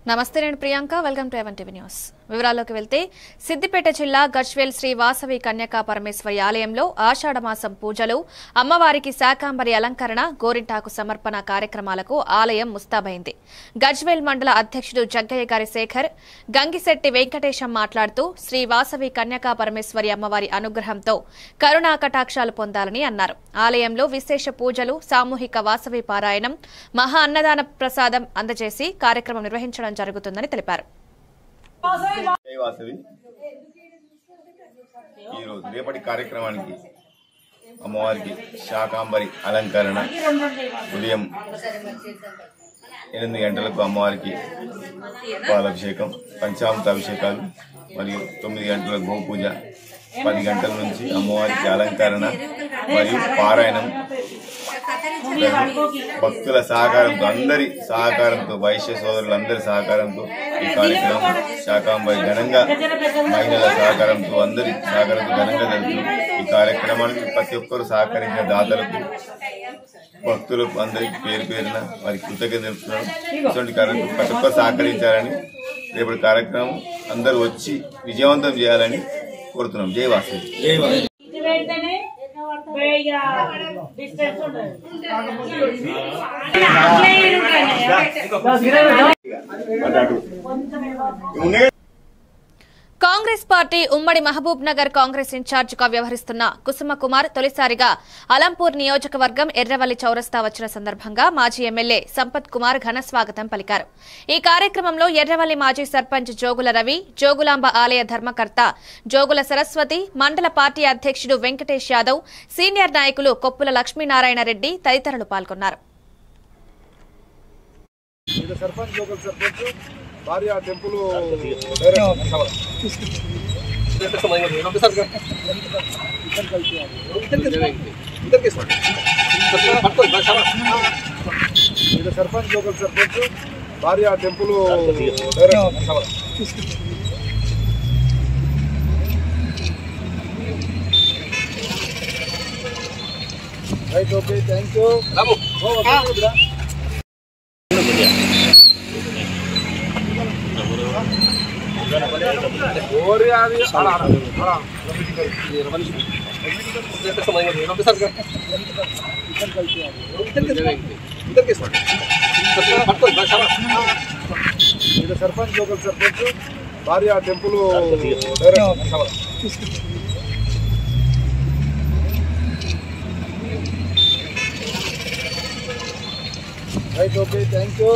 నమస్తే, నేను Priyanka. Welcome to even TV news. వివరాల్లోకి వెళ్తే సిద్దిపేట జిల్లా గజ్వేల్ శ్రీ వాసవి కన్యకా పరమేశ్వరి ఆలయంలో ఆషాఢమాసం పూజలు, అమ్మవారికి శాకాంబరి అలంకరణ, గోరింటాకు సమర్పణ కార్యక్రమాలకు ఆలయం ముస్తాబైంది. గజ్వేల్ మండల అధ్యక్షుడు జగ్గయ్య గారి శేఖర్, గంగిశెట్టి వెంకటేశం మాట్లాడుతూ శ్రీ వాసవి కన్యకా పరమేశ్వరి అమ్మవారి అనుగ్రహంతో కరుణా కటాక్షాలు పొందాలని అన్నారు. ఆలయంలో విశేష పూజలు, సామూహిక వాసవి పారాయణం, మహా అన్నదాన ప్రసాదం అందజేసి కార్యక్రమం నిర్వహించడం జరుగుతుందని తెలిపారు. ఈరోజు రేపటి కార్యక్రమానికి అమ్మవారికి శాకాంబరి అలంకరణ ఉదయం 8 గంటలకు అమ్మవారికి పాలాభిషేకం, పంచామృత అభిషేకాలు మరియు 9 గంటల గోపూజ, 10 గంటల నుంచి అమ్మవారికి అలంకరణ మరియు పారాయణం. భక్తుల సహకారంతో, అందరి సహకారంతో, వైశ్య సోదరులందరి సహకారంతో ఈ కార్యక్రమం శాకాంబరి ఘనంగా, మహిళల సహకారంతో, అందరి సహకారంతో ఘనంగా జరుగుతుంది. ఈ కార్యక్రమానికి ప్రతి ఒక్కరు సహకరించిన దాతలకు, భక్తులకు అందరికి పేరు పేరున వారికి కృతజ్ఞత తెలుపుతున్నాను. ఇటువంటి కార్యక్రమం ప్రతి ఒక్కరు సహకరించాలని, రేపటి కార్యక్రమం అందరూ వచ్చి విజయవంతం చేయాలని కోరుతున్నాం. జై వాసవి. జై వాసవి. కాంగ్రెస్ పార్టీ ఉమ్మడి మహబూబ్ నగర్ కాంగ్రెస్ ఇన్ఛార్జిగా వ్యవహరిస్తున్న కుసుమ కుమార్ తొలిసారిగా అలంపూర్ నియోజకవర్గం ఎర్రవల్లి చౌరస్తా వచ్చిన సందర్భంగా మాజీ ఎమ్మెల్యే సంపత్ కుమార్ ఘన స్వాగతం పలికారు. ఈ కార్యక్రమంలో ఎర్రవల్లి మాజీ సర్పంచ్ జోగుల రవి, జోగులాంబ ఆలయ ధర్మకర్త జోగుల సరస్వతి, మండల పార్టీ అధ్యక్షుడు వెంకటేష్ యాదవ్, సీనియర్ నాయకులు కొప్పుల లక్ష్మీనారాయణ రెడ్డి తదితరులు పాల్గొన్నారు. భార్య టెంపుల్ సర్పంచ్ లోకల్ సర్పంచ్ భార్య temple right. Okay, thank you. Sarpanch local sarpanch భార్య temple right. Okay, thank you.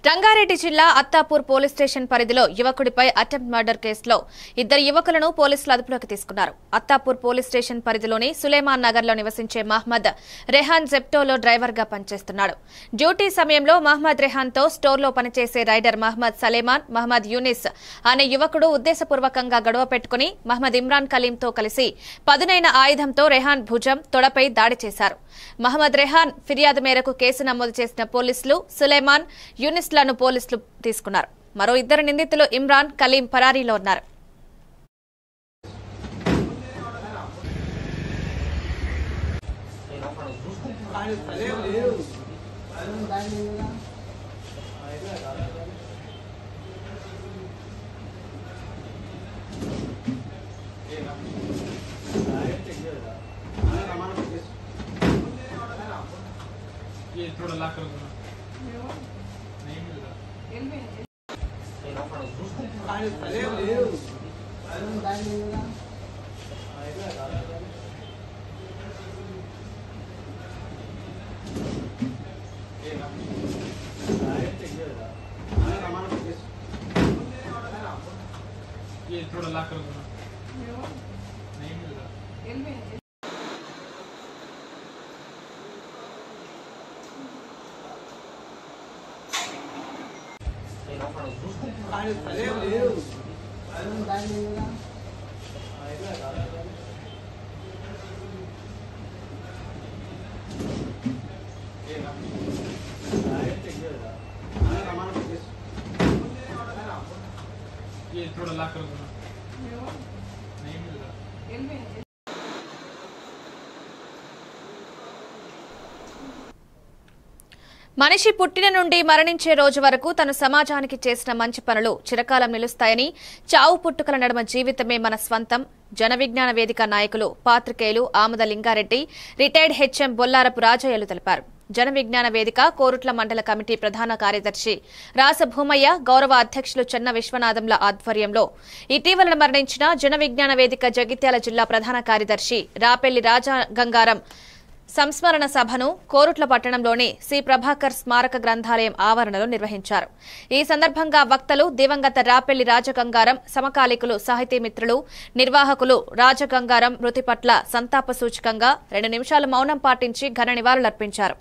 Rangareddy జిల్లా అత్తాపూర్ పోలీస్ స్టేషన్ పరిధిలో యువకుడిపై అటెంప్ట్ మర్డర్ కేసులో 2 యువకులను పోలీసులు అదుపులోకి తీసుకున్నారు. అత్తాపూర్ పోలీస్ స్టేషన్ పరిధిలోని సులేమాన్ నగర్ లో నివసించే మహ్మద్ రెహాన్ జెప్టోలో డ్రైవర్ గా పనిచేస్తున్నాడు. డ్యూటీ సమయంలో మహ్మద్ రెహాన్ తో స్టోర్లో పనిచేసే రైడర్ మహ్మద్ సలేమాన్, మహ్మద్ యూనిస్ అనే యువకుడు ఉద్దేశపూర్వకంగా గొడవ పెట్టుకుని మహ్మద్ ఇమ్రాన్ కలీంతో కలిసి పదునైన ఆయుధంతో రెహాన్ భుజం, తొడపై దాడి చేశారు. మహ్మద్ రెహాన్ ఫిర్యాదు మేరకు కేసు నమోదు చేసిన పోలీసులు సులేమాన్, యూనిస్ లను పోలీసులు తీసుకున్నారు. మరో 2 నిందితులు ఇమ్రాన్, కలీం పరారీలో ఉన్నారు. మనిషి పుట్టిన నుండి మరణించే రోజు వరకు తను సమాజానికి చేసిన మంచి పనులు చిరకాలం నిలుస్తాయని, చావు పుట్టుకల నడుమ జీవితమే మన స్వంతం జన విజ్ఞాన వేదిక నాయకులు పాత్రికేయులు ఆమద లింగారెడ్డి, రిటైర్డ్ హెచ్ఎం బొల్లారపు రాజయ్యలు తెలిపారు. జన విజ్ఞాన వేదిక కోరుట్ల మండల కమిటీ ప్రధాన కార్యదర్శి రాసభూమయ్య, గౌరవ అధ్యక్షులు చెన్న విశ్వనాథంల ఆధ్వర్యంలో ఇటీవల మరణించిన జన విజ్ఞాన వేదిక జగిత్యాల జిల్లా ప్రధాన కార్యదర్శి రాపెల్లి రాజగంగారం సంస్మరణ సభను కోరుట్ల పట్టణంలోని సి ప్రభాకర్ స్మారక గ్రంథాలయం ఆవరణలో నిర్వహించారు. ఈ సందర్భంగా వక్తలు దివంగత రాపెల్లి రాజగంగారం సమకాలీకులు, సాహితీ మిత్రులు, నిర్వాహకులు రాజగంగారం మృతి పట్ల సంతాప సూచకంగా 2 నిమిషాలు మౌనం పాటించి ఘన నివాళులర్పించారు.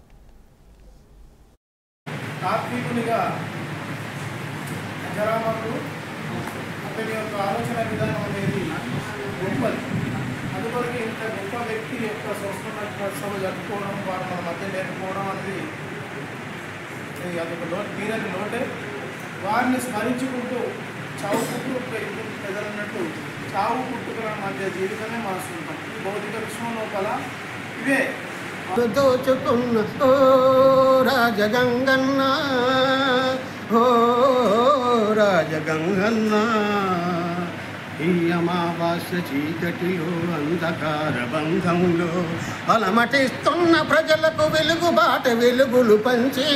అందువరకు ఇంత గొప్ప వ్యక్తి యొక్క సంస్కరణ జరుపుకోవడం, వారు మన మధ్య లేకపోవడం అనేది అదొక తీరని లోటే. వారిని స్మరించుకుంటూ చావు పుట్టుక ప్రజలన్నట్టు చావు పుట్టుకల మధ్య జీవితమే మన సొంతం. ఈ భౌతిక విశ్వం లోపల ఇవే దోచుకున్న ఓ రాజగంగన్న, ఓ రాజగంగన్న, ఈ అమావాస్య చీకటిలో అంధకార బంధంలో అలమటిస్తున్న ప్రజలకు వెలుగుబాట వెలుగులు పంచి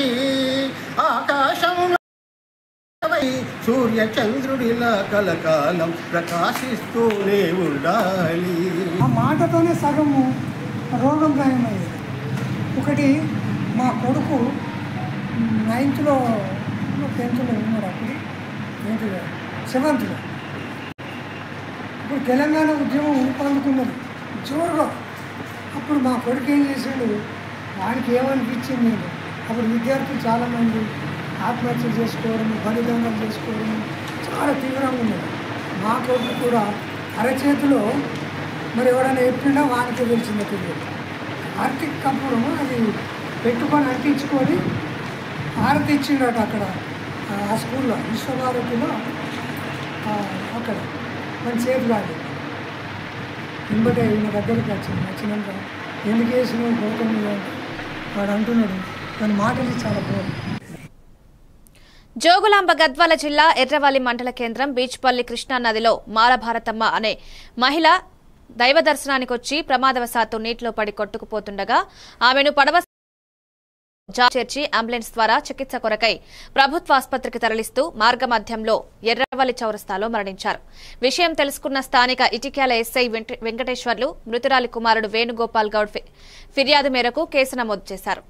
ఆకాశంలో సూర్య చంద్రుడిలా కలకాలం ప్రకాశిస్తూనే ఉండాలి. ఆ మాటతోనే సగము రోగం గాయమయ్యేది. ఒకటి మా కొడుకు 9th 10th ఉన్నాడు, అప్పుడు 7th. ఇప్పుడు తెలంగాణ ఉద్యమం ఊపందుకున్నది జోరుగా. అప్పుడు మా కొడుకు ఏం చేశాడు, వాడికి ఏమనిపించింది, అప్పుడు విద్యార్థులు చాలామంది ఆత్మహత్య చేసుకోవడం, బలిదానాలు చేసుకోవడం చాలా తీవ్రంగా ఉన్నది. మా కొడుకు కూడా అరచేతిలో మరి ఎవరైనా ఎప్పుడైనా వానికి తెలిసిందే తెలియదు. కార్తీక్ కపూరం అది పెట్టుకొని అంటించుకొని హారతి ఇచ్చిండట అక్కడ ఆ స్కూల్లో, విశ్వభారతిలో. అక్కడ మన సేఫ్ కాదు. ఇంబటే ఈయన దగ్గరికి వచ్చినాక ఎందుకు వేసినావు గౌతమ్ వాడు అంటున్నాడు, దాని మాటలు చాలా బాగుంది. జోగులాంబ గద్వాల జిల్లా ఎర్రవల్లి మండల కేంద్రం బీచ్పల్లి కృష్ణానదిలో మాలభారతమ్మ అనే మహిళ దైవ దర్శనానికొచ్చి ప్రమాదవశాత్తు నీటిలో పడి కొట్టుకుపోతుండగా ఆమెను పడవ చేర్చి అంబులెన్స్ ద్వారా చికిత్స కొరకై ప్రభుత్వ ఆసుపత్రికి తరలిస్తూ మార్గమధ్యంలో ఎర్రవల్లి చౌరస్తాలో మరణించారు. విషయం తెలుసుకున్న స్థానిక ఇటిక్యాల ఎస్ఐ వెంకటేశ్వర్లు మృతురాలి కుమారుడు వేణుగోపాల్ గౌడ్ ఫిర్యాదు మేరకు కేసు నమోదు చేశారు.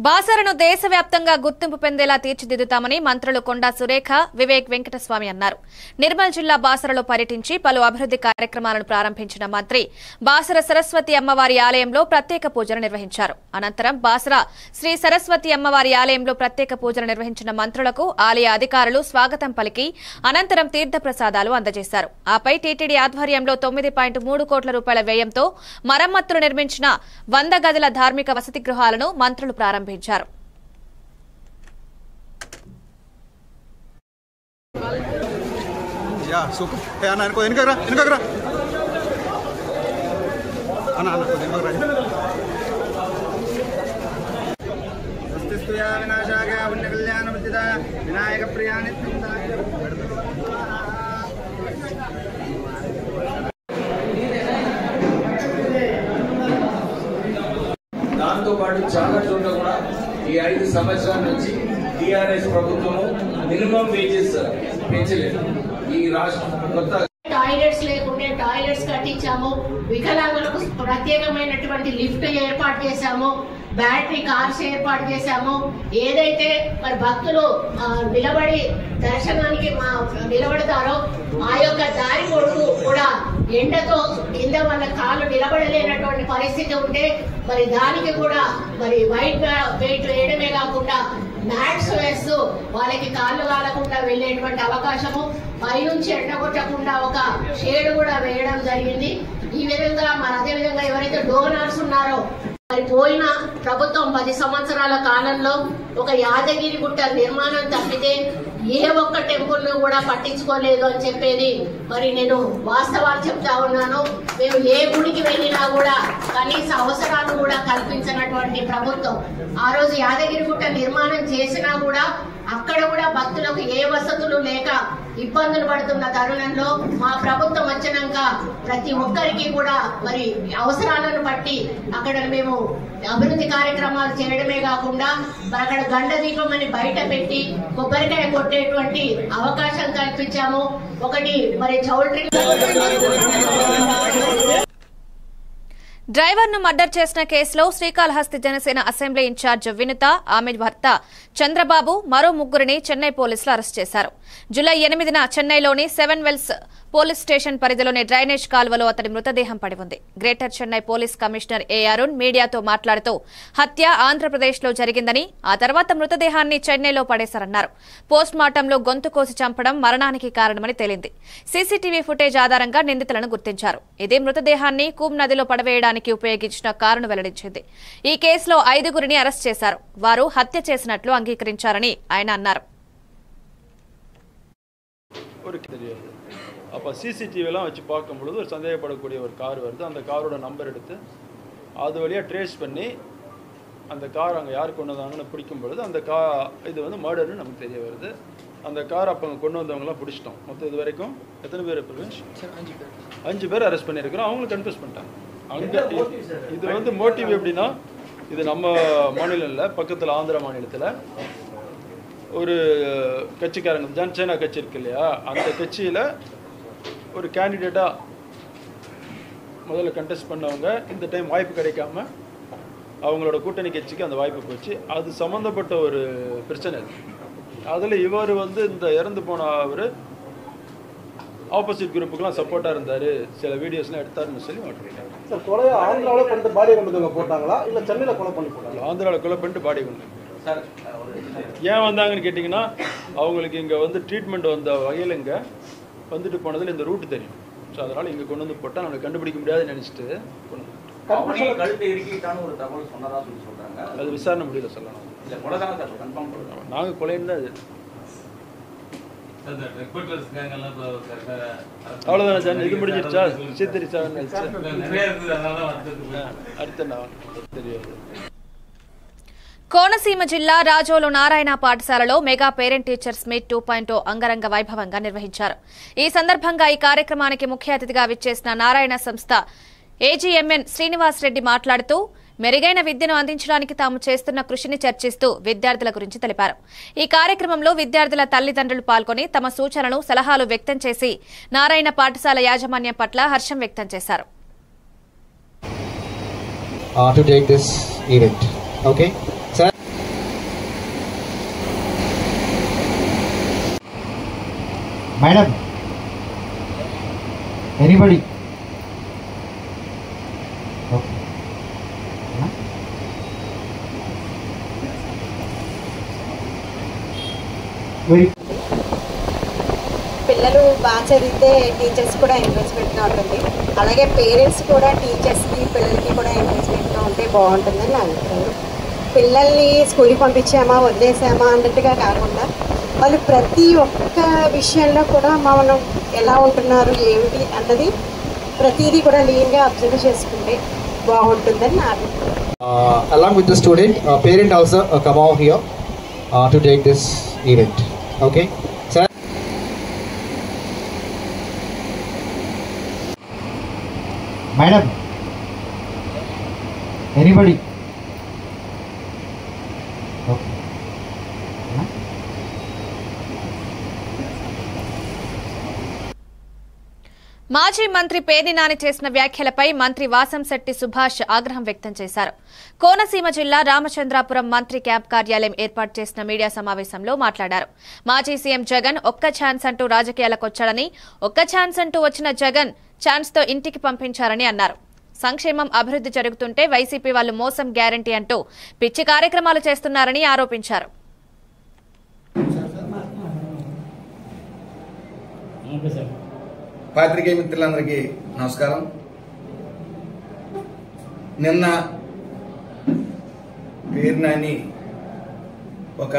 బాసరను దేశవ్యాప్తంగా గుర్తింపు పొందేలా తీర్చిదిద్దుతామని మంత్రులు కొండా సురేఖ, వివేక్ వెంకటస్వామి అన్నారు. నిర్మల్ జిల్లా బాసరలో పర్యటించి పలు అభివృద్ది కార్యక్రమాలను ప్రారంభించిన మంత్రి బాసర సరస్వతి అమ్మవారి ఆలయంలో ప్రత్యేక పూజలు నిర్వహించారు. అనంతరం బాసర శ్రీ సరస్వతి అమ్మవారి ఆలయంలో ప్రత్యేక పూజలు నిర్వహించిన మంత్రులకు ఆలయ అధికారులు స్వాగతం పలికి అనంతరం తీర్థప్రసాదాలు అందజేశారు. ఆపై టీటీడీ ఆధ్వర్యంలో 9.3 కోట్ల రూపాయల వ్యయంతో మరమ్మతులు నిర్మించిన 100 గదుల ధార్మిక వసతి గృహాలను మంత్రులు ప్రారంభించారు. स्तुया विनाशाय पुण्यकल्याणप्रतिदा विनायकप्रिया नित्यं దాంతో పాటు చాలా చోట్ల కూడా ఈ 5 సంవత్సరాల నుంచి టీఆర్ఎస్ ప్రభుత్వము మినిమం వేజెస్ పెంచలేదు. ఈ రాష్ట్ర కొత్త టాయిలెట్స్ లేకుంటే టాయిలెట్స్ కట్టించాము, వికలాంగులకు ప్రత్యేకమైనటువంటి లిఫ్ట్ ఏర్పాటు చేశాము, బ్యాటరీ కార్స్ ఏర్పాటు చేశాము. ఏదైతే మరి భక్తులు నిలబడి దర్శనానికి నిలబడతారో ఆ యొక్క దారి పొడుగు కూడా ఎండతో కింద వాళ్ళ కాళ్ళు నిలబడలేనటువంటి పరిస్థితి ఉంటే మరి దానికి కూడా మరి వైట్ వెయిట్ వేయడమే కాకుండా మ్యాట్స్ వేస్తూ వాళ్ళకి కాళ్ళు కాలకుండా వెళ్లేటువంటి అవకాశము, పైనుంచి ఎండగొట్టకుండా ఒక షేడ్ కూడా వేయడం జరిగింది. ఈ విధంగా మరి అదే విధంగా ఎవరైతే డోనర్స్ ఉన్నారో మరి పోయిన ప్రభుత్వం 10 సంవత్సరాల కాలంలో ఒక యాదగిరి గుట్ట నిర్మాణం తప్పితే ఏ ఒక్క టెంపుల్ ను కూడా పట్టించుకోలేదు అని చెప్పేది మరి నేను వాస్తవాలు చెప్తా ఉన్నాను. మేము ఏ గుడికి వెళ్ళినా కూడా కనీస అవసరాలు కూడా కల్పించినటువంటి ప్రభుత్వం. ఆ రోజు యాదగిరి గుట్ట నిర్మాణం చేసినా కూడా అక్కడ కూడా భక్తులకు ఏ వసతులు లేక ఇబ్బందులు పడుతున్న తరుణంలో మా ప్రభుత్వం వచ్చినాక ప్రతి ఒక్కరికి కూడా మరి అవసరాలను బట్టి అక్కడ మేము అభివృద్ధి కార్యక్రమాలు చేయడమే కాకుండా అక్కడ గండ దీపం అని బయట పెట్టి కొబ్బరికాయ కొట్టేటువంటి అవకాశం కల్పించాము. ఒకటి మరి చౌల్ట్రీ డ్రైవర్ను మర్డర్ చేసిన కేసులో శ్రీకాళహస్తి జనసేన అసెంబ్లీ ఇన్ఛార్జ్ వినుత, ఆమె భర్త చంద్రబాబు, మరో 3ని చెన్నై పోలీసులు అరెస్ట్ చేశారు. జూలై 8న చెన్నైలోని 7 వెల్స్ పోలీస్ స్టేషన్ పరిధిలోని డ్రైనేజ్ కాల్వలో అతడి మృతదేహం పడి ఉంది. గ్రేటర్ చెన్నై పోలీస్ కమిషనర్ ఏ అరుణ్ మీడియాతో మాట్లాడుతూ హత్య ఆంధ్రప్రదేశ్లో జరిగిందని, ఆ తర్వాత మృతదేహాన్ని చెన్నైలో పడేశారన్నారు. పోస్ట్ మార్టంలో గొంతు కోసి చంపడం మరణానికి కారణమని తేలింది. సీసీటీవీ ఫుటేజ్ ఆధారంగా నిందితులను గుర్తించారు. ఇదే మృతదేహాన్ని కూమ్ నదిలో పడవేయడానికి ఉపయోగించిన కారును వెల్లడించింది. ఈ కేసులో 5గురిని అరెస్ట్ చేశారు. వారు హత్య చేసినట్లు అంగీకరించారని ఆయన అన్నారు. அப்போ சிசிடிவிலாம் வச்சு பார்க்கும்பொழுது ஒரு சந்தேகப்படக்கூடிய ஒரு கார் வருது. அந்த காரோட நம்பர் எடுத்து அது வழியாக ட்ரேஸ் பண்ணி அந்த கார் அங்கே யார் கொண்டு வந்தாங்கன்னு பிடிக்கும் பொழுது அந்த இது வந்து மர்டர்னு நமக்கு தெரிய வருது. அந்த கார் அப்போ அங்கே கொண்டு வந்தவங்களாம் பிடிச்சிட்டோம். மொத்தம் இது வரைக்கும் எத்தனை பேர் பிரவேஷ்? 5 பேர் அரெஸ்ட் பண்ணியிருக்கிறோம். அவங்களும் கன்ஃபியூஸ் பண்ணிட்டாங்க. அங்கே இது வந்து மோட்டிவ் எப்படின்னா, இது நம்ம மாநிலம் இல்லை, பக்கத்தில் ஆந்திரா மாநிலத்தில் ஒரு கட்சிக்காரங்க ஜனசேனா கட்சி இருக்கு இல்லையா, அந்த கட்சியில் ஒரு கேண்டிடேட்டாக முதல்ல கண்டெஸ்ட் பண்ணவங்க இந்த டைம் வாய்ப்பு கிடைக்காம அவங்களோட கூட்டணி கட்சிக்கு அந்த வாய்ப்பு போச்சு. அது சம்மந்தப்பட்ட ஒரு பிரச்சனை. அதில் இவர் வந்து இந்த இறந்து போன அவர் ஆப்போசிட் குரூப்புக்கெல்லாம் சப்போர்ட்டாக இருந்தார், சில வீடியோஸ்லாம் எடுத்தாருன்னு சொல்லி மாட்டிருக்காங்க. சார், கொலை ஆந்திராவில் பண்ணிட்டு பாடி கொண்டு போட்டாங்களா இல்லை சென்னையில் கொலை பண்ணி போட்டாங்க? ஆந்திராவில் கொலை பண்ணிட்டு பாடி கொண்டு ஏன் வந்தாங்கன்னு கேட்டிங்கன்னா, அவங்களுக்கு இங்கே வந்து ட்ரீட்மெண்ட் வந்த வகையில் இங்கே வந்துட்டு போனதில் இந்த ரூட்டு தெரியும். ஸோ அதனால் இங்கே கொண்டு வந்து போட்டால் நம்மளை கண்டுபிடிக்க முடியாதுன்னு நினச்சிட்டு கொண்டு வந்து கழுத்தை இறுக்கிட்டான்னு ஒரு தகவல் சொன்னதா சொல்கிறாங்க. அது விசாரணை முடியல சொல்லணும். இல்லை கொலை தானே சார் கன்ஃபார்ம் பண்ணுறோம். நாங்கள் கொலைன்னு தான் இது. அவ்வளோதானே சார், இது முடிஞ்சிருச்சா? சித்திரி சார் அடுத்த நான் தெரியாது. కోనసీమ జిల్లా రాజోలు నారాయణ పాఠశాలలో మెగా పేరెంట్ టీచర్స్ మీట్ 2.0 అంగరంగ వైభవంగా నిర్వహించారు. ఈ సందర్భంగా ఈ కార్యక్రమానికి ముఖ్య అతిథిగా విచ్చేసిన నారాయణ సంస్థ ఏజీఎంఎన్ శ్రీనివాస్ రెడ్డి మాట్లాడుతూ మెరుగైన విద్యను అందించడానికి తాము చేస్తున్న కృషిని చర్చిస్తూ విద్యార్థుల గురించి తెలిపారు. ఈ కార్యక్రమంలో విద్యార్థుల తల్లిదండ్రులు పాల్గొని తమ సూచనలు, సలహాలు వ్యక్తం చేసి నారాయణ పాఠశాల యాజమాన్యం పట్ల హర్షం వ్యక్తం చేశారు. Madam, anybody? Okay. Very. పిల్లలు బాగా చదివితే టీచర్స్ కూడా ఎంకరేజ్మెంట్గా ఉంటుంది. అలాగే పేరెంట్స్ కూడా టీచర్స్కి పిల్లలకి కూడా ఎంకరేజ్మెంట్గా ఉంటే బాగుంటుందని నా అభిప్రాయం. పిల్లల్ని స్కూల్కి పంపించామా వదిలేసామా అన్నట్టుగా కాకుండా వాళ్ళు ప్రతి ఒక్క విషయంలో కూడా మనం ఎలా ఉంటున్నారు ఏమిటి అన్నది ప్రతిదీ కూడా లీన్గా అబ్జర్వ్ చేసుకుంటే బాగుంటుందని నా అభిప్రాయం. Along with the student, parent also come out here to take this event. Okay, sir. Madam, anybody? Okay. మాజీ మంత్రి పేర్ని నాని చేసిన వ్యాఖ్యలపై మంత్రి వాసంశెట్టి సుభాష్ ఆగ్రహం వ్యక్తం చేశారు. కోనసీమ జిల్లా రామచంద్రాపురం మంత్రి క్యాంప్ కార్యాలయం ఏర్పాటు చేసిన మీడియా సమావేశంలో మాట్లాడారు. మాజీ సీఎం జగన్ ఒక్క ఛాన్స్ అంటూ రాజకీయాలకొచ్చాడని, ఒక్క ఛాన్స్ అంటూ వచ్చిన జగన్ ఛాన్స్తో ఇంటికి పంపించారని అన్నారు. సంక్షేమం అభివృద్ధి జరుగుతుంటే వైసీపీ వాళ్లు మోసం గ్యారంటీ అంటూ పిచ్చి కార్యక్రమాలు చేస్తున్నారని ఆరోపించారు. పాత్రికేయ మిత్రులందరికీ నమస్కారం. నిన్న పేర్ని నాని ఒక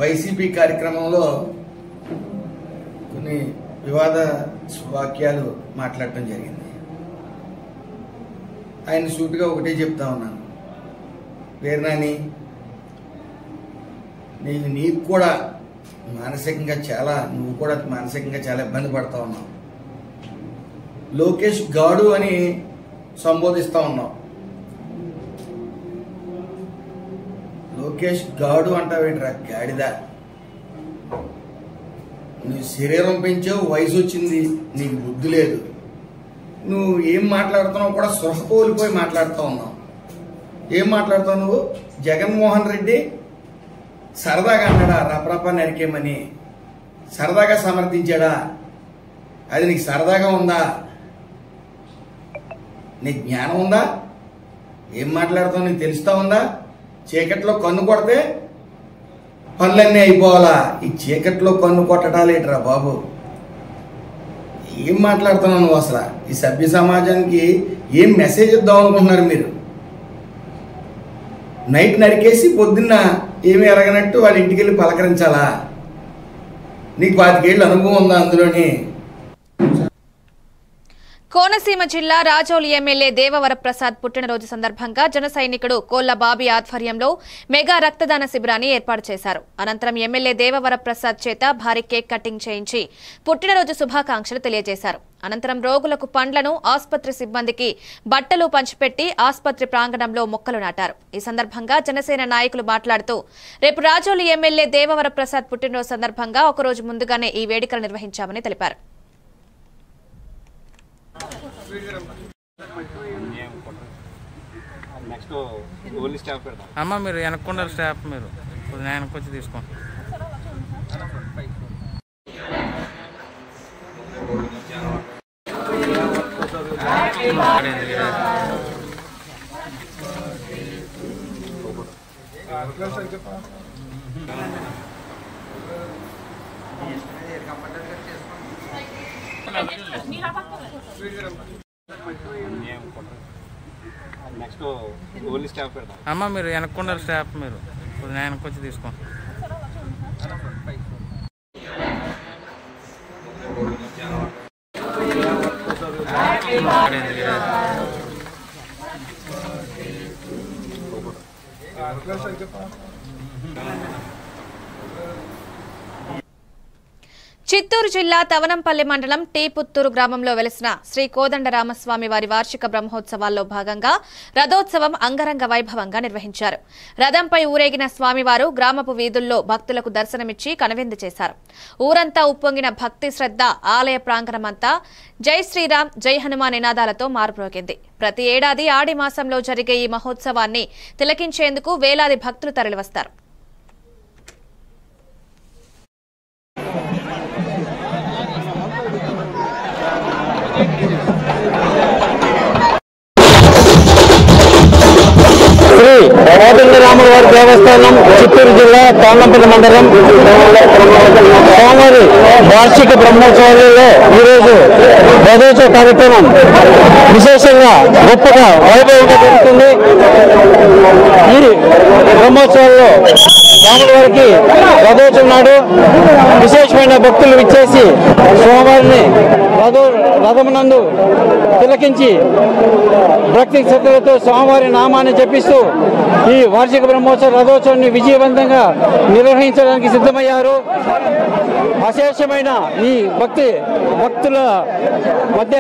వైసీపీ కార్యక్రమంలో కొన్ని వివాద వాక్యాలు మాట్లాడటం జరిగింది. ఆయన సూటిగా ఒకటే చెప్తా ఉన్నాను, పేర్ని నాని నీకు కూడా నువ్వు కూడా మానసికంగా చాలా ఇబ్బంది పడతా ఉన్నావు. లోకేష్ గాడు అని సంబోధిస్తా ఉన్నావు. లోకేష్ గాడు అంటావేంట్రా గాడిద? నువ్వు శరీరం పెంచావు, వయసు వచ్చింది, నీకు బుద్ధి లేదు. నువ్వు ఏం మాట్లాడుతున్నావు కూడా స్పృహ కోల్పోయి మాట్లాడుతూ ఉన్నావు. ఏం మాట్లాడుతావు నువ్వు? జగన్మోహన్ రెడ్డి సరదాగా అన్నాడా రపరప నరికేమని? సరదాగా సమర్థించాడా? అది నీకు సరదాగా ఉందా? నీకు జ్ఞానం ఉందా? ఏం మాట్లాడుతావు నీకు తెలుస్తా ఉందా? చీకట్లో కన్ను కొడితే పనులన్నీ అయిపోవాలా? ఈ చీకట్లో కన్ను కొట్టడాలేట్రా బాబు? ఏం మాట్లాడుతున్నావు నువ్వు అసలు? ఈ సభ్య సమాజానికి ఏం మెసేజ్ ఇద్దాం అనుకుంటున్నారు మీరు? నైట్ నరికేసి పొద్దున్న ఏమి ఎరగనట్టు వాళ్ళ ఇంటికి వెళ్ళి పలకరించాలా? నీకు 25 ఏళ్ళ అనుభవం ఉందా అందులోని? కోనసీమ జిల్లా రాజోలు ఎమ్మెల్యే దేవవరప్రసాద్ పుట్టినరోజు సందర్భంగా జన సైనికుడు కోళ్ల బాబీ ఆధ్వర్యంలో మెగా రక్తదాన శిబిరాన్ని ఏర్పాటు చేశారు. అనంతరం ఎమ్మెల్యే దేవవరప్రసాద్ చేత భారీ కేక్ కటింగ్ చేయించి పుట్టినరోజు శుభాకాంక్షలు తెలియజేశారు. అనంతరం రోగులకు పండ్లను, ఆసుపత్రి సిబ్బందికి బట్టలు పంచిపెట్టి ఆసుపత్రి ప్రాంగణంలో మొక్కలు నాటారు. ఈ సందర్భంగా జనసేన నాయకులు మాట్లాడుతూ రేపు రాజోలు ఎమ్మెల్యే దేవవరప్రసాద్ పుట్టినరోజు సందర్భంగా ఒకరోజు ముందుగానే ఈ వేడుకలు నిర్వహించామని తెలిపారు. అమ్మ మీరు వెనక్కుండా స్టాఫ్ మీరు వెనక్కి వచ్చి తీసుకోండి. అమ్మ మీరు వెనక్కుండా స్టాఫ్ మీరు వెనక్కి వచ్చి తీసుకోండి. చిత్తూరు జిల్లా తవనంపల్లి మండలం టీ పుత్తూరు గ్రామంలో వెలిసిన శ్రీ కోదండరామస్వామి వారి వార్షిక బ్రహ్మోత్సవాల్లో భాగంగా రథోత్సవం అంగరంగ వైభవంగా నిర్వహించారు. రథంపై ఊరేగిన స్వామివారు గ్రామపు వీధుల్లో భక్తులకు దర్శనమిచ్చి కనువిందు చేశారు. ఊరంతా ఉప్పొంగిన భక్తి శ్రద్ధ ఆలయ ప్రాంగణమంతా జై శ్రీరామ్ జై హనుమాన్ నినాదాలతో మారుమ్రోగింది. ప్రతి ఏడాది ఆడి మాసంలో జరిగే ఈ మహోత్సవాన్ని తిలకించేందుకు వేలాది భక్తులు తరలివస్తారు. శ్రీ కోదండరాముల వారి దేవస్థానం చిత్తూరు జిల్లా తవనంపల్లి మండలం స్వామివారి వార్షిక బ్రహ్మోత్సవాలలో ఈరోజు రథోత్సవ కార్యక్రమం విశేషంగా గొప్పగా వైభవంగా జరుగుతుంది. ఈ బ్రహ్మోత్సవాల్లో రాముల వారికి రథోత్సవం నాడు విశేషమైన భక్తులు విచ్చేసి స్వామివారిని రథమునందు తిలకించి భక్తి శ్రద్ధలతో స్వామివారి నామాన్ని జపిస్తూ ఈ వార్షిక బ్రహ్మోత్సవ రథోత్సవాన్ని విజయవంతంగా నిర్వహించడానికి సిద్ధమయ్యారు. అశేషమైన ఈ భక్తుల మధ్య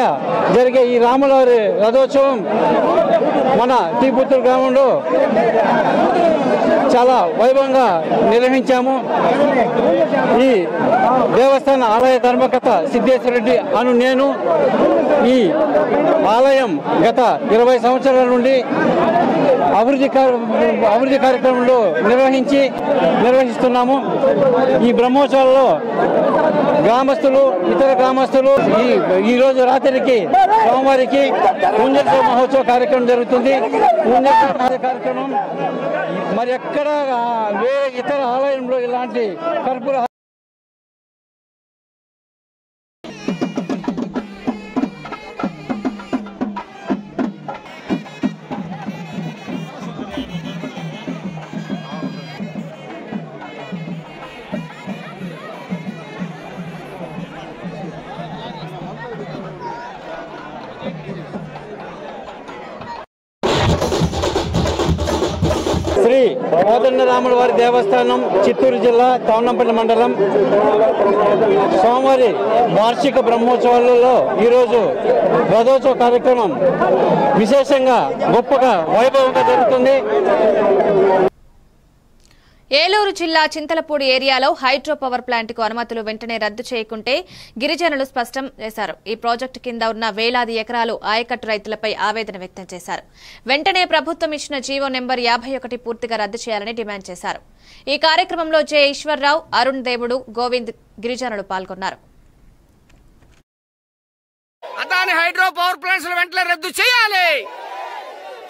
జరిగే ఈ రాములవారి రథోత్సవం మన టీపుత్తూరు గ్రామంలో చాలా వైభవంగా నిర్వహించాము. ఈ దేవస్థాన ఆలయ ధర్మకర్త సిద్ధేశ్వర రెడ్డి అను నేను ఈ ఆలయం గత 20 సంవత్సరాల నుండి అభివృద్ధి కార్యక్రమంలో నిర్వహిస్తున్నాము. ఈ బ్రహ్మోత్సవాల్లో గ్రామస్తులు ఇతర గ్రామస్తులు ఈ రోజు రాత్రికి సోమవారికి ఊంజల్ మహోత్సవ కార్యక్రమం జరుగుతుంది. ఊంజల్ కార్యక్రమం మరి ఎక్కడ వేరే ఇతర ఆలయంలో ఇలాంటి కర్పూర శ్రీ కోదండరాముల వారి దేవస్థానం చిత్తూరు జిల్లా తవనంపల్లి మండలం సోమవారి వార్షిక బ్రహ్మోత్సవాలలో ఈరోజు రథోత్సవ కార్యక్రమం విశేషంగా గొప్పగా వైభవంగా జరుగుతుంది. ఏలూరు జిల్లా చింతలపూడి ఏరియాలో హైడ్రో పవర్ ప్లాంట్కు అనుమతులు వెంటనే రద్దు చేయకుంటే గిరిజనులు స్పష్టం చేశారు. ఈ ప్రాజెక్టు కింద ఉన్న వేలాది ఎకరాలు ఆయకట్టు రైతులపై ఆవేదన వ్యక్తం చేశారు. వెంటనే ప్రభుత్వం ఇచ్చిన జీవో నెంబర్ 51 పూర్తిగా రద్దు చేయాలని డిమాండ్ చేశారు. ఈ కార్యక్రమంలో జె ఈశ్వర్రావు, అరుణ్ దేవుడు, గోవింద్ గిరిజనులు పాల్గొన్నారు. అదాని హైడ్రో పవర్ ప్లాంట్స్ వెంటనే రద్దు చేయాలి.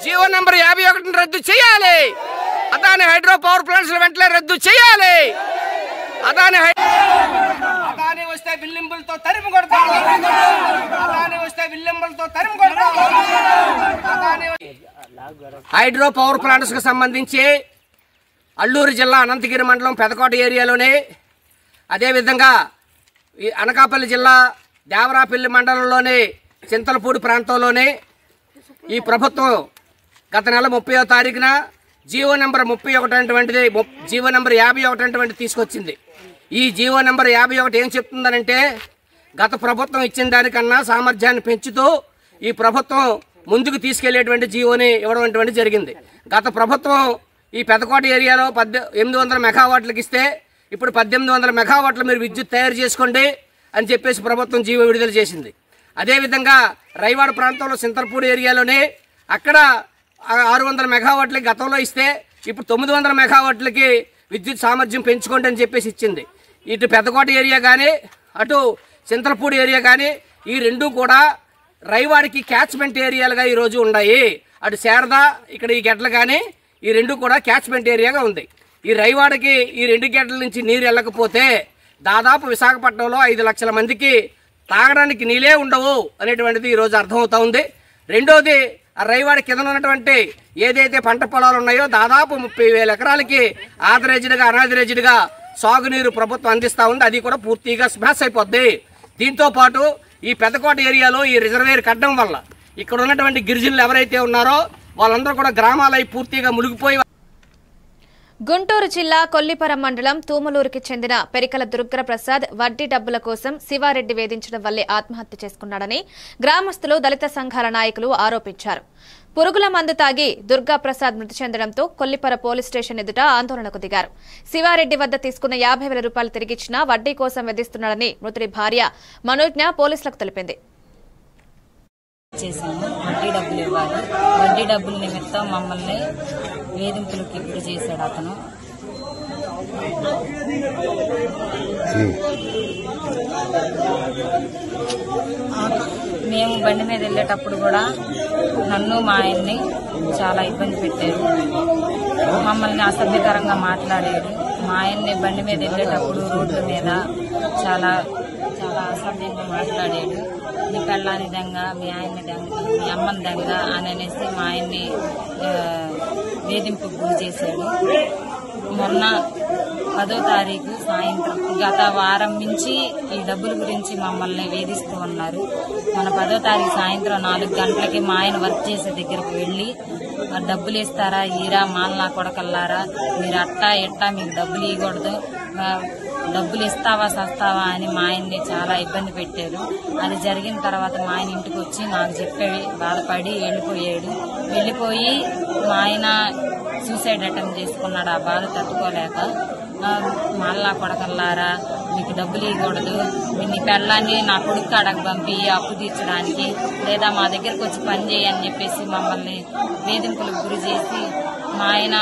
జీవో నెంబర్ 51 రద్దు చేయాలి. అదాని హైడ్రో పవర్ ప్లాంట్స్ వెంటనే రద్దు చేయాలి. అదాని వస్తే విల్లింబులతో తరిమి కొడతాం. హైడ్రో పవర్ ప్లాంట్స్ కు సంబంధించి అల్లూరు జిల్లా అనంతగిరి మండలం పెదకోట ఏరియాలోనే, అదేవిధంగా అనకాపల్లి జిల్లా దేవరాపల్లి మండలంలోని చింతలపూడి ప్రాంతంలోనే ఈ ప్రభుత్వం గత నెల 30వ తారీఖున జీవో నెంబర్ 31 జీవో నెంబర్ 51 తీసుకొచ్చింది. ఈ జీవో నెంబర్ 51 ఏం చెప్తుందనంటే, గత ప్రభుత్వం ఇచ్చిన దానికన్నా సామర్థ్యాన్ని పెంచుతూ ఈ ప్రభుత్వం ముందుకు తీసుకెళ్లేటువంటి జీవోని ఇవ్వడం జరిగింది. గత ప్రభుత్వం ఈ పెదకోట ఏరియాలో 800 మెగావాట్లకు ఇస్తే ఇప్పుడు 1800 మెగావాట్లు మీరు విద్యుత్ తయారు చేసుకోండి అని చెప్పేసి ప్రభుత్వం జీవో విడుదల చేసింది. అదేవిధంగా రైవాడ ప్రాంతంలో చింతలపూడి ఏరియాలోనే అక్కడ 600 మెగావాట్లకి గతంలో ఇస్తే ఇప్పుడు 900 మెగావాట్లకి విద్యుత్ సామర్థ్యం పెంచుకోండి అని చెప్పేసి ఇచ్చింది. ఇటు పెద్దకోట ఏరియా కానీ అటు చింతలపూడి ఏరియా కానీ ఈ రెండు కూడా రైవాడికి క్యాచ్మెంట్ ఏరియాలుగా ఈరోజు ఉన్నాయి. అటు శారద ఇక్కడ ఈ గెడ్లు కానీ ఈ రెండు కూడా క్యాచ్మెంట్ ఏరియాగా ఉంది. ఈ రైవాడికి ఈ 2 గెడ్ల నుంచి నీరు వెళ్ళకపోతే దాదాపు విశాఖపట్నంలో 5 లక్షల మందికి తాగడానికి నీళ్ళే ఉండవు అనేటువంటిది ఈరోజు అర్థమవుతా ఉంది. రెండోది, ఆ రైవాడి కింద ఉన్నటువంటి ఏదైతే పంట పొలాలు ఉన్నాయో దాదాపు 30,000 ఎకరాలకి ఆథరైజ్డ్గా అనాథరైజ్డ్గా సాగునీరు ప్రభుత్వం అందిస్తూ ఉంది. అది కూడా పూర్తిగా స్మాష్ అయిపోద్ది. దీంతో పాటు ఈ పెద్దకోట ఏరియాలో ఈ రిజర్వేర్ కట్టడం వల్ల ఇక్కడ ఉన్నటువంటి గిరిజనులు ఎవరైతే ఉన్నారో వాళ్ళందరూ కూడా గ్రామాలై పూర్తిగా మునిగిపోయి. గుంటూరు జిల్లా కొల్లిపరం మండలం తూములూరుకి చెందిన పెరికల దుర్గప్రసాద్ వడ్డీ డబ్బుల కోసం శివారెడ్డి వేధించడం వల్లే ఆత్మహత్య చేసుకున్నాడని గ్రామస్తులు, దళిత సంఘాల నాయకులు ఆరోపించారు. పురుగుల మందు తాగి దుర్గాప్రసాద్ మృతి చెందడంతో కొల్లిపర పోలీస్ స్టేషన్ ఎదుట ఆందోళనకు దిగారు. శివారెడ్డి వద్ద తీసుకున్న 50,000 రూపాయలు తిరిగిచ్చినా వడ్డీ కోసం వేధిస్తున్నాడని మృతుడి భార్య మనోజ్ఞ పోలీసులకు తెలిపింది. వడ్డీ డబ్బులు ఇవ్వాలి, వడ్డీ డబ్బుల నిమిత్తం మమ్మల్ని వేధింపులకు గురి చేశాడు అతను. మేము బండి మీద వెళ్ళేటప్పుడు కూడా నన్ను మా ఆయన్ని చాలా ఇబ్బంది పెట్టారు. మమ్మల్ని అసభ్యకరంగా మాట్లాడాడు. మా ఆయన్ని బండి మీద వెళ్ళేటప్పుడు రోడ్ల మీద చాలా చాలా అసభ్యంగా మాట్లాడాడు. నీ పెళ్ళాని దెంగ, మీ ఆయన్ని దెంగ, మీ అమ్మని దెంగ అని అనేసి మా ఆయన్ని వేధింపుకు గురి చేశాడు. మొన్న 10వ తారీఖు సాయంత్రం గత వారం నుంచి ఈ డబ్బుల గురించి మమ్మల్ని వేధిస్తూ ఉన్నారు. మన 10వ తారీఖు సాయంత్రం 4 గంటలకి మా ఆయన వర్క్ చేసే దగ్గరకు వెళ్లి డబ్బులు ఇస్తారా, ఈరా మాలనా కొడకల్లారా, మీరు అట్టా ఇట్టా మీకు డబ్బులు ఇవ్వకూడదు, డబ్బులు ఇస్తావా సస్తావా అని మా ఆయన్ని చాలా ఇబ్బంది పెట్టారు. అది జరిగిన తర్వాత మా ఆయన ఇంటికి వచ్చి నాకు చెప్పేవి బాధపడి వెళ్ళిపోయి మా ఆయన సూసైడ్ అటెంప్ట్ చేసుకున్నాడు. ఆ బాధ తట్టుకోలేక మాల్లా కొడకల్లారా మీకు డబ్బులు ఇవ్వకూడదు, నీ పెళ్ళాన్ని నా కొడుకు కాడకు పంపి అప్పు తీర్చడానికి, లేదా మా దగ్గరకు వచ్చి పని చేయని చెప్పేసి మమ్మల్ని వేధింపులకు గురి చేసి మా ఆయన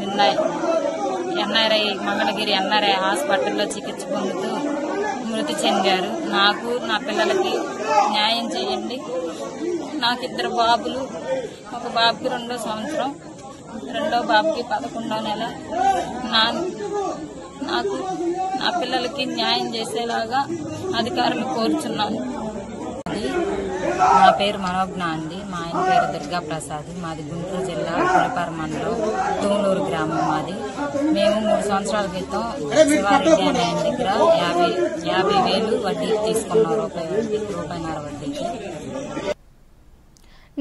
నిన్న ఎన్ఆర్ఐ మంగళగిరి ఎన్ఆర్ఐ హాస్పిటల్లో చికిత్స పొందుతూ మృతి చెందారు. నాకు నా పిల్లలకి న్యాయం చేయండి. నాకు 2 బాబులు, ఒక బాబుకి 2వ సంవత్సరం, 2వ బాబుకి 11వ నెల. నాకు నా పిల్లలకి న్యాయం చేసేలాగా అధికారులు కోరుచున్నాను. నా పేరు మనోజ్ఞ అండి. మా ఆయన పేరు దుర్గా ప్రసాద్. మాది గుంటూరు జిల్లా పులిపార మండలం తూంలూరు గ్రామం మాది. మేము 3 సంవత్సరాల క్రితం శివారెడ్డి అనే ఆయన దగ్గర 50,000 వడ్డీకి తీసుకున్నాం, రూపాయన్నర వడ్డీకి.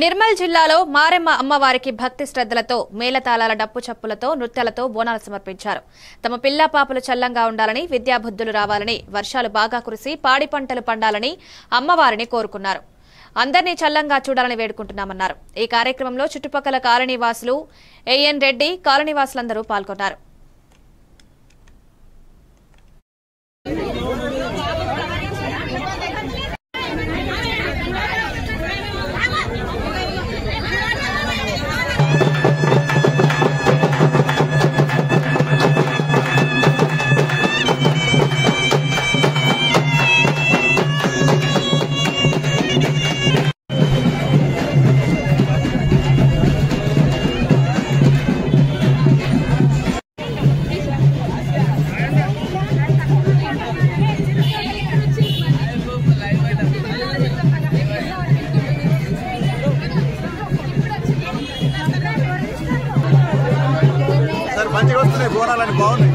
నిర్మల్ జిల్లాలో మారెమ్మ అమ్మవారికి భక్తి శ్రద్దలతో మేళతాళాల డప్పు చప్పులతో నృత్యాలతో బోనాలు సమర్పించారు. తమ పిల్లా పాపలు చల్లంగా ఉండాలని, విద్యాబుద్ధులు రావాలని, వర్షాలు బాగా కురిసి పాడి పంటలు పండాలని అమ్మవారిని కోరుకున్నారు. అందరినీ చల్లంగా చూడాలని వేడుకుంటున్నామన్నారు. ఈ కార్యక్రమంలో చుట్టుపక్కల కాలనీవాసులు, ఏఎన్ రెడ్డి, కాలనీవాసులందరూ పాల్గొన్నారు. మంచిగా వస్తున్నాయి బోనాలని, బాగున్నాయి.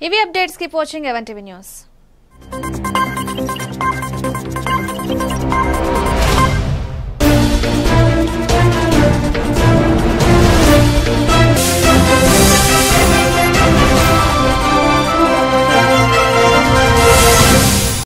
ఇవి updates. Keep watching even TV news.